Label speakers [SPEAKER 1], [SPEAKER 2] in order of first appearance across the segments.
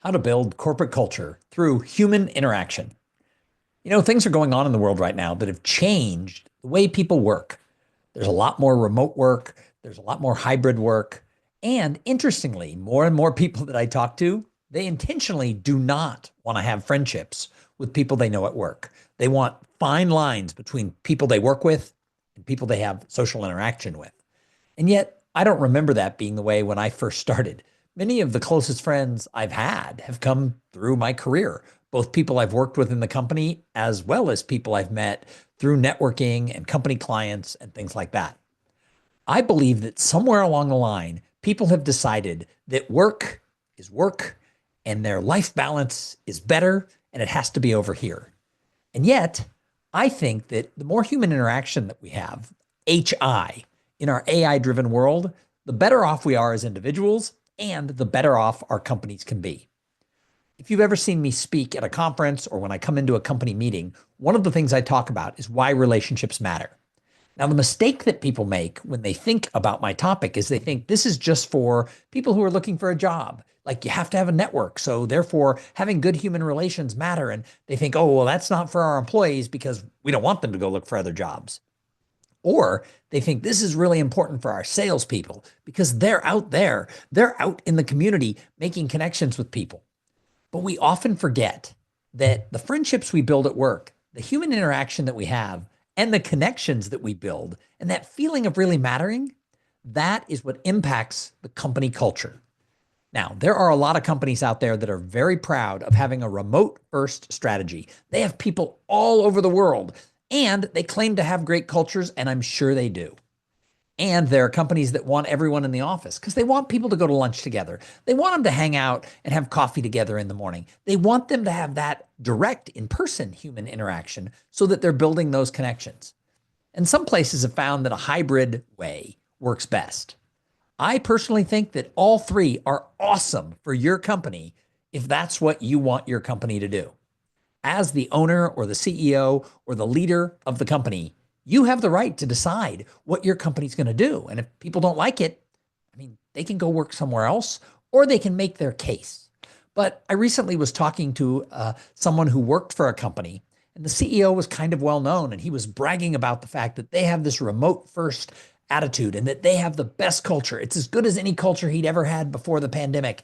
[SPEAKER 1] How to build corporate culture through human interaction. Things are going on in the world right now that have changed the way people work. There's a lot more remote work, there's a lot more hybrid work. And interestingly, more and more people that I talk to, they intentionally do not want to have friendships with people they know at work. They want fine lines between people they work with and people they have social interaction with. And yet, I don't remember that being the way when I first started. Many of the closest friends I've had have come through my career, both people I've worked with in the company, as well as people I've met through networking and company clients and things like that. I believe that somewhere along the line, people have decided that work is work and their life balance is better and it has to be over here. And yet, I think that the more human interaction that we have, HI, in our AI-driven world, the better off we are as individuals and the better off our companies can be. If you've ever seen me speak at a conference or when I come into a company meeting, one of the things I talk about is why relationships matter. Now, the mistake that people make when they think about my topic is they think this is just for people who are looking for a job. Like you have to have a network. So therefore, having good human relations matter. And they think, oh, well, that's not for our employees because we don't want them to go look for other jobs. Or they think this is really important for our salespeople because they're out there. They're out in the community making connections with people. But we often forget that the friendships we build at work, the human interaction that we have, and the connections that we build, and that feeling of really mattering, that is what impacts the company culture. Now, there are a lot of companies out there that are very proud of having a remote first strategy. They have people all over the world, and they claim to have great cultures, and I'm sure they do. And there are companies that want everyone in the office because they want people to go to lunch together. They want them to hang out and have coffee together in the morning. They want them to have that direct in-person human interaction so that they're building those connections. And some places have found that a hybrid way works best. I personally think that all three are awesome for your company if that's what you want your company to do. As the owner or the CEO or the leader of the company, you have the right to decide what your company's going to do. And if people don't like it, they can go work somewhere else or they can make their case. But I recently was talking to someone who worked for a company, and the CEO was kind of well known, and he was bragging about the fact that they have this remote first attitude and that they have the best culture. It's as good as any culture he'd ever had before the pandemic.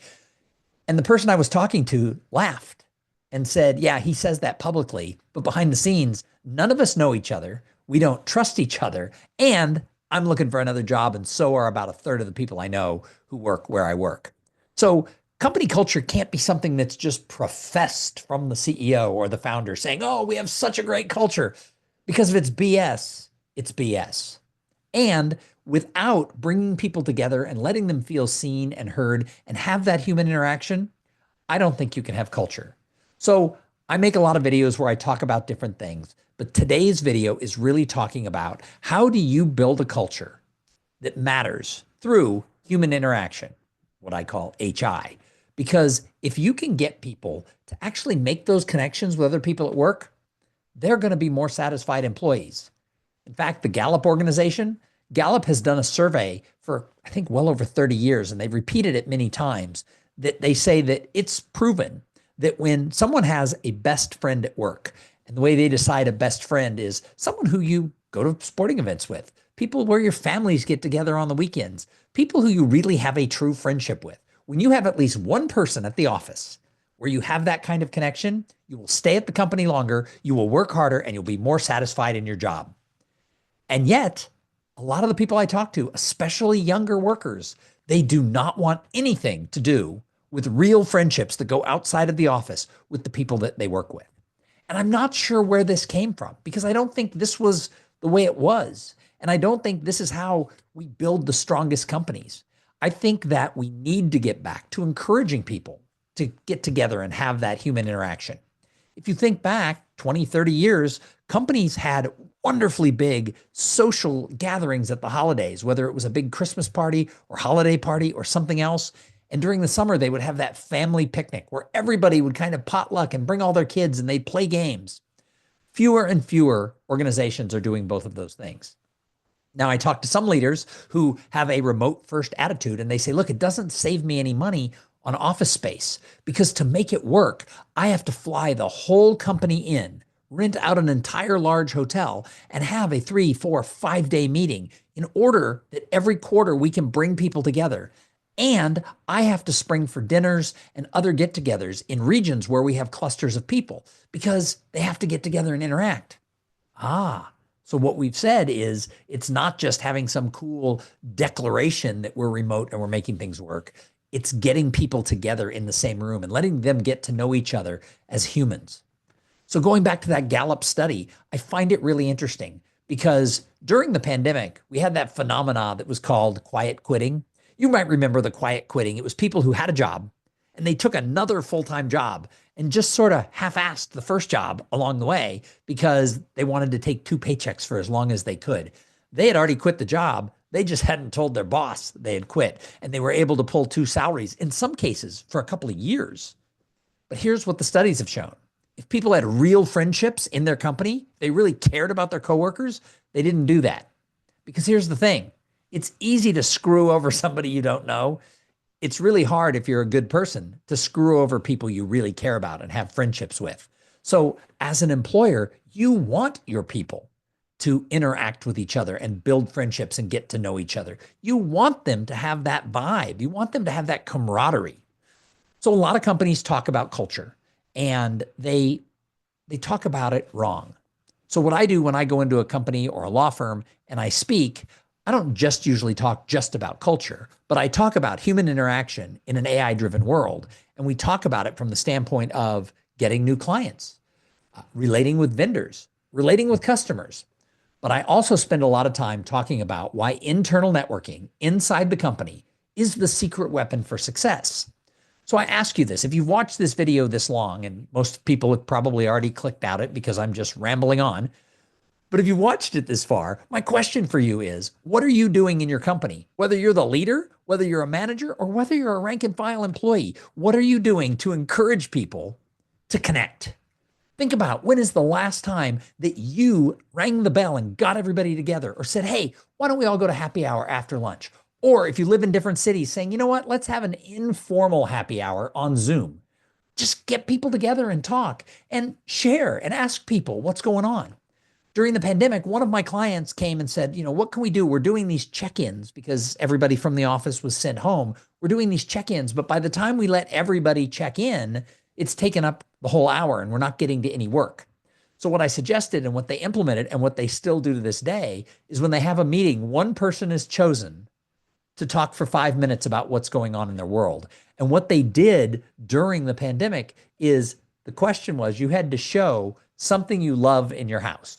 [SPEAKER 1] And the person I was talking to laughed and said, yeah, he says that publicly, but behind the scenes, none of us know each other. We don't trust each other. And I'm looking for another job. And so are about a third of the people I know who work where I work. So company culture can't be something that's just professed from the CEO or the founder saying, oh, we have such a great culture. Because if it's BS, it's BS. And without bringing people together and letting them feel seen and heard and have that human interaction, I don't think you can have culture. So I make a lot of videos where I talk about different things, but today's video is really talking about how do you build a culture that matters through human interaction, what I call HI. Because if you can get people to actually make those connections with other people at work, they're going to be more satisfied employees. In fact, the Gallup organization, Gallup has done a survey for, I think, well over 30 years, and they've repeated it many times, that they say that it's proven that when someone has a best friend at work, and the way they decide a best friend is someone who you go to sporting events with, people where your families get together on the weekends, people who you really have a true friendship with. When you have at least one person at the office where you have that kind of connection, you will stay at the company longer, you will work harder, and you'll be more satisfied in your job. And yet, a lot of the people I talk to, especially younger workers, they do not want anything to do with real friendships that go outside of the office with the people that they work with. And I'm not sure where this came from because I don't think this was the way it was. And I don't think this is how we build the strongest companies. I think that we need to get back to encouraging people to get together and have that human interaction. If you think back 20, 30 years, companies had wonderfully big social gatherings at the holidays, whether it was a big Christmas party or holiday party or something else. And during the summer, they would have that family picnic where everybody would kind of potluck and bring all their kids and they'd play games. Fewer and fewer organizations are doing both of those things. Now, I talk to some leaders who have a remote first attitude and they say, look, it doesn't save me any money on office space, because to make it work, I have to fly the whole company in, rent out an entire large hotel, and have a 3, 4, 5-day meeting in order that every quarter we can bring people together. And I have to spring for dinners and other get-togethers in regions where we have clusters of people because they have to get together and interact. So what we've said is it's not just having some cool declaration that we're remote and we're making things work. It's getting people together in the same room and letting them get to know each other as humans. So going back to that Gallup study, I find it really interesting because during the pandemic, we had that phenomena that was called quiet quitting. You might remember the quiet quitting. It was people who had a job and they took another full-time job and just sort of half-assed the first job along the way because they wanted to take 2 paychecks for as long as they could. They had already quit the job. They just hadn't told their boss they had quit, and they were able to pull 2 salaries, in some cases, for a couple of years. But here's what the studies have shown. If people had real friendships in their company, they really cared about their coworkers, they didn't do that. Because here's the thing. It's easy to screw over somebody you don't know. It's really hard if you're a good person to screw over people you really care about and have friendships with. So as an employer, you want your people to interact with each other and build friendships and get to know each other. You want them to have that vibe. You want them to have that camaraderie. So a lot of companies talk about culture and they talk about it wrong. So what I do when I go into a company or a law firm and I speak, I don't just usually talk just about culture, but I talk about human interaction in an AI-driven world. And we talk about it from the standpoint of getting new clients, relating with vendors, relating with customers. But I also spend a lot of time talking about why internal networking inside the company is the secret weapon for success. So I ask you this, if you've watched this video this long, and most people have probably already clicked out it because I'm just rambling on, but if you watched it this far, my question for you is, what are you doing in your company? Whether you're the leader, whether you're a manager, or whether you're a rank and file employee, what are you doing to encourage people to connect? Think about when is the last time that you rang the bell and got everybody together or said, hey, why don't we all go to happy hour after lunch? Or if you live in different cities saying, you know what, let's have an informal happy hour on Zoom. Just get people together and talk and share and ask people what's going on. During the pandemic, one of my clients came and said, you know, what can we do? We're doing these check-ins because everybody from the office was sent home. We're doing these check-ins, but by the time we let everybody check in, it's taken up the whole hour and we're not getting to any work. So what I suggested and what they implemented and what they still do to this day is when they have a meeting, one person is chosen to talk for 5 minutes about what's going on in their world. And what they did during the pandemic is the question was you had to show something you love in your house.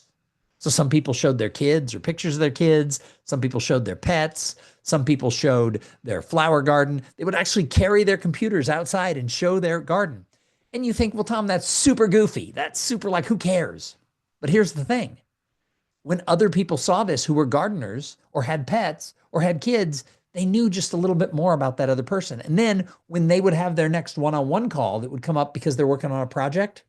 [SPEAKER 1] So some people showed their kids or pictures of their kids. Some people showed their pets. Some people showed their flower garden. They would actually carry their computers outside and show their garden. And you think, well, Tom, that's super goofy. That's super like, who cares? But here's the thing. When other people saw this who were gardeners or had pets or had kids, they knew just a little bit more about that other person. And then when they would have their next one-on-one call that would come up because they're working on a project,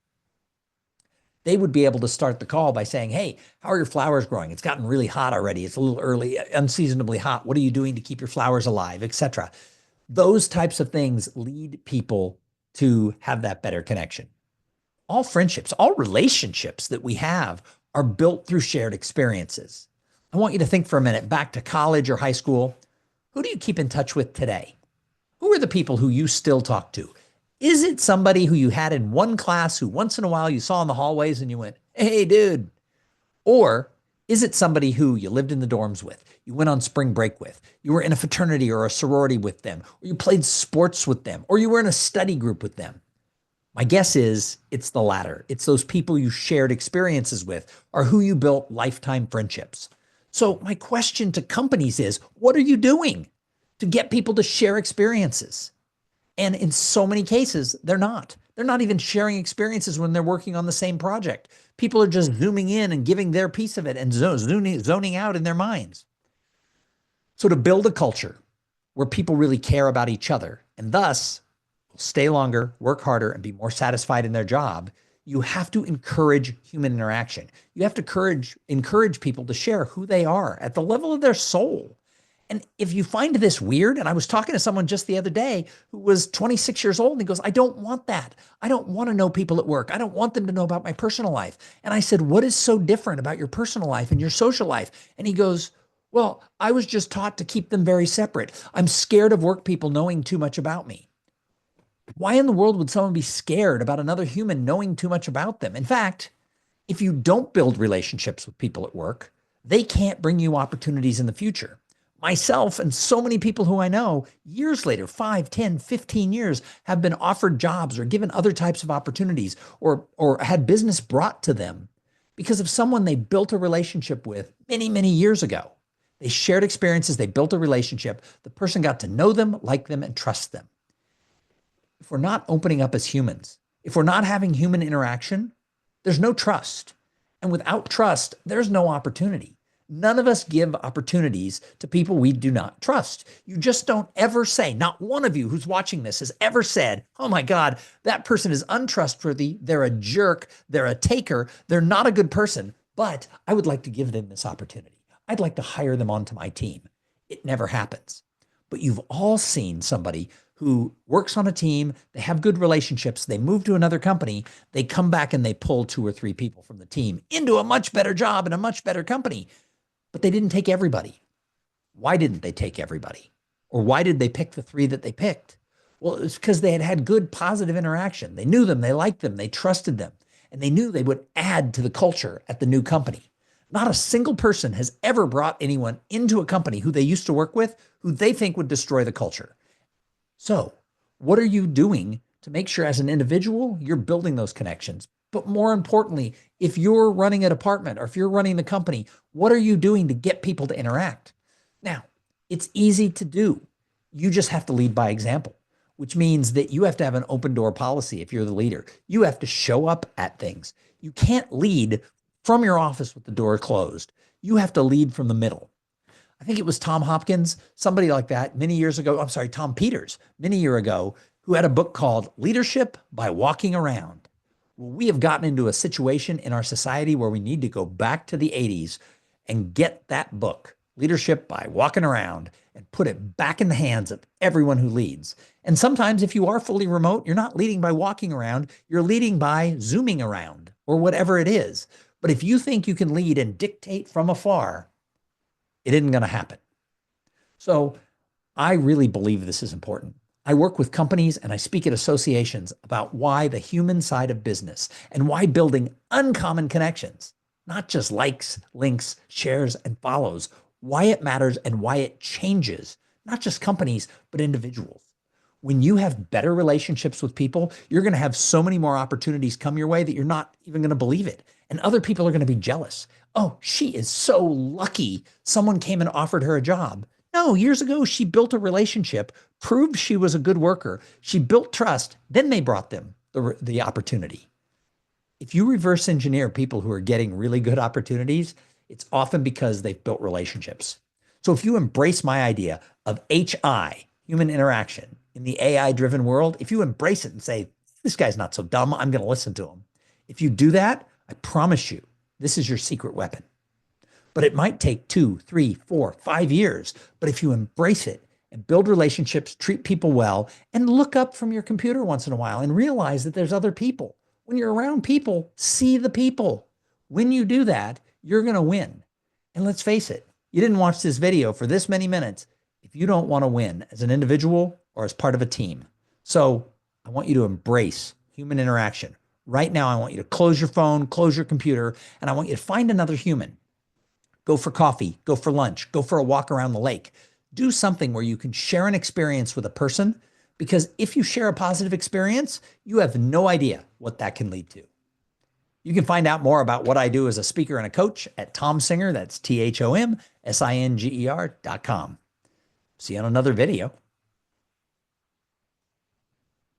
[SPEAKER 1] they would be able to start the call by saying, hey, how are your flowers growing? It's gotten really hot already. It's a little early, unseasonably hot. What are you doing to keep your flowers alive, etc. Those types of things lead people to have that better connection. All friendships, all relationships that we have are built through shared experiences. I want you to think for a minute back to college or high school. Who do you keep in touch with today? Who are the people who you still talk to? Is it somebody who you had in one class who once in a while you saw in the hallways and you went, hey, dude? Or is it somebody who you lived in the dorms with, you went on spring break with, you were in a fraternity or a sorority with them, or you played sports with them, or you were in a study group with them? My guess is it's the latter. It's those people you shared experiences with or who you built lifetime friendships. So my question to companies is, what are you doing to get people to share experiences? And in so many cases, they're not. They're not even sharing experiences when they're working on the same project. People are just zooming in and giving their piece of it and zoning out in their minds. So to build a culture where people really care about each other and thus stay longer, work harder, and be more satisfied in their job, you have to encourage human interaction. You have to encourage people to share who they are at the level of their soul. And if you find this weird, and I was talking to someone just the other day who was 26 years old, and he goes, I don't want that. I don't want to know people at work. I don't want them to know about my personal life. And I said, what is so different about your personal life and your social life? And he goes, well, I was just taught to keep them very separate. I'm scared of work people knowing too much about me. Why in the world would someone be scared about another human knowing too much about them? In fact, if you don't build relationships with people at work, they can't bring you opportunities in the future. Myself and so many people who I know, years later, 5, 10, 15 years, have been offered jobs or given other types of opportunities or had business brought to them because of someone they built a relationship with many, many years ago. They shared experiences, they built a relationship, the person got to know them, like them, and trust them. If we're not opening up as humans, if we're not having human interaction, there's no trust. And without trust, there's no opportunity. None of us give opportunities to people we do not trust. You just don't ever say, not one of you who's watching this has ever said, oh my God, that person is untrustworthy. They're a jerk. They're a taker. They're not a good person, but I would like to give them this opportunity. I'd like to hire them onto my team. It never happens. But you've all seen somebody who works on a team, they have good relationships, they move to another company, they come back and they pull 2 or 3 people from the team into a much better job and a much better company. But they didn't take everybody. Why didn't they take everybody? Or why did they pick the 3 that they picked? Well, it's because they had had good positive interaction. They knew them, they liked them, they trusted them, and they knew they would add to the culture at the new company. Not a single person has ever brought anyone into a company who they used to work with who they think would destroy the culture. So what are you doing to make sure as an individual, you're building those connections? But more importantly, if you're running a department or if you're running the company, what are you doing to get people to interact? Now, it's easy to do. You just have to lead by example, which means that you have to have an open door policy if you're the leader. You have to show up at things. You can't lead from your office with the door closed. You have to lead from the middle. I think it was Tom Hopkins, somebody like that many years ago. I'm sorry, Tom Peters, many years ago, who had a book called Leadership by Walking Around. Well, we have gotten into a situation in our society where we need to go back to the 80s and get that book, Leadership by Walking Around, and put it back in the hands of everyone who leads. And sometimes if you are fully remote, you're not leading by walking around, you're leading by zooming around or whatever it is. But if you think you can lead and dictate from afar, it isn't going to happen. So I really believe this is important. I work with companies and I speak at associations about why the human side of business and why building uncommon connections, not just likes, links, shares, and follows, why it matters and why it changes, not just companies, but individuals. When you have better relationships with people, you're going to have so many more opportunities come your way that you're not even going to believe it. And other people are going to be jealous. Oh, she is so lucky someone came and offered her a job. No, years ago, she built a relationship, proved she was a good worker. She built trust. Then they brought them the opportunity. If you reverse engineer people who are getting really good opportunities, it's often because they've built relationships. So if you embrace my idea of HI, human interaction, in the AI-driven world, if you embrace it and say, this guy's not so dumb, I'm going to listen to him. If you do that, I promise you, this is your secret weapon. But it might take 2, 3, 4, 5 years. But if you embrace it and build relationships, treat people well, and look up from your computer once in a while and realize that there's other people. When you're around people, see the people. When you do that, you're going to win. And let's face it, you didn't watch this video for this many minutes if you don't want to win as an individual or as part of a team. So I want you to embrace human interaction. Right now, I want you to close your phone, close your computer, and I want you to find another human. Go for coffee, go for lunch, go for a walk around the lake. Do something where you can share an experience with a person, because if you share a positive experience, you have no idea what that can lead to. You can find out more about what I do as a speaker and a coach at Thom Singer, that's ThomSinger.com. See you on another video.